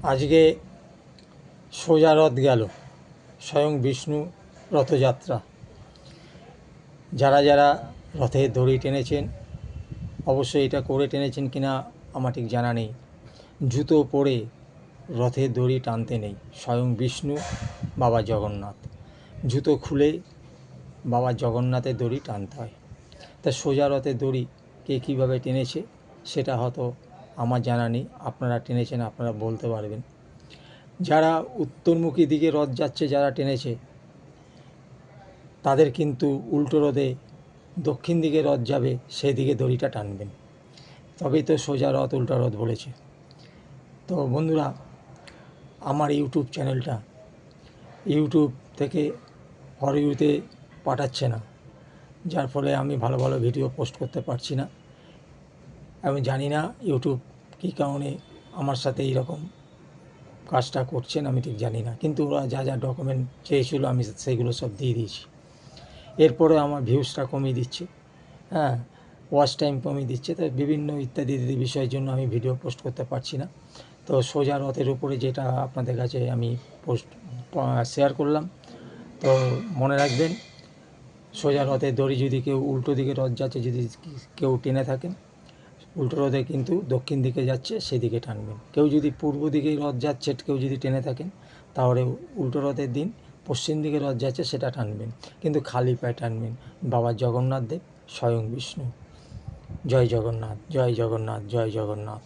আজকে সোজা রথ গেল, স্বয়ং বিষ্ণু রথযাত্রা। যারা যারা রথে দড়ি টেনেছেন অবশ্যই এটা করে টেনেছেন কিনা আমার ঠিক জানা নেই। জুতো পরে রথের দড়ি টানতে নেই, স্বয়ং বিষ্ণু বাবা জগন্নাথ। জুতো খুলে বাবা জগন্নাথের দড়ি টানতে হয়। তা সোজা রথের দড়ি কে কীভাবে টেনেছে সেটা হয়তো আমার জানা নেই, আপনারা টেনেছেন আপনারা বলতে পারবেন। যারা উত্তরমুখী দিকে রথ যাচ্ছে যারা টেনেছে তাদের কিন্তু উল্টো রথে দক্ষিণ দিকে রথ যাবে সেদিকে দড়িটা টানবেন, তবেই তো সোজা রথ উল্টো রথ বলেছে। তো বন্ধুরা, আমার ইউটিউব চ্যানেলটা ইউটিউব থেকে ফর ইউতে পাঠাচ্ছে না, যার ফলে আমি ভালো ভালো ভিডিও পোস্ট করতে পারছি না। আমি জানি না ইউটিউব কী কারণে আমার সাথে এইরকম কাজটা করছেন, আমি ঠিক জানি না। কিন্তু ওরা যা যা ডকুমেন্ট চেয়েছিলো আমি সেইগুলো সব দিয়ে দিয়েছি। এরপরে আমার ভিউজটা কমিয়ে দিচ্ছে, হ্যাঁ, ওয়াচ টাইম কমিয়ে দিচ্ছে। তো বিভিন্ন ইত্যাদি বিষয়ের জন্য আমি ভিডিও পোস্ট করতে পারছি না। তো সোজা রথের উপরে যেটা আপনাদের কাছে আমি শেয়ার করলাম, তো মনে রাখবেন, সোজা রথের দড়ি যদি কেউ উল্টো দিকে রথ যাচ্ছে যদি কেউ টেনে থাকেন, উল্টো রথে কিন্তু দক্ষিণ দিকে যাচ্ছে সেদিকে টানবেন। কেউ যদি পূর্ব দিকে রথ যাচ্ছে কেউ যদি টেনে থাকেন, তাহলে উল্টো রথের দিন পশ্চিম দিকে রথ যাচ্ছে সেটা টানবেন, কিন্তু খালি পায়ে টানবেন। বাবা জগন্নাথ দেব স্বয়ং বিষ্ণু। জয় জগন্নাথ, জয় জগন্নাথ, জয় জগন্নাথ।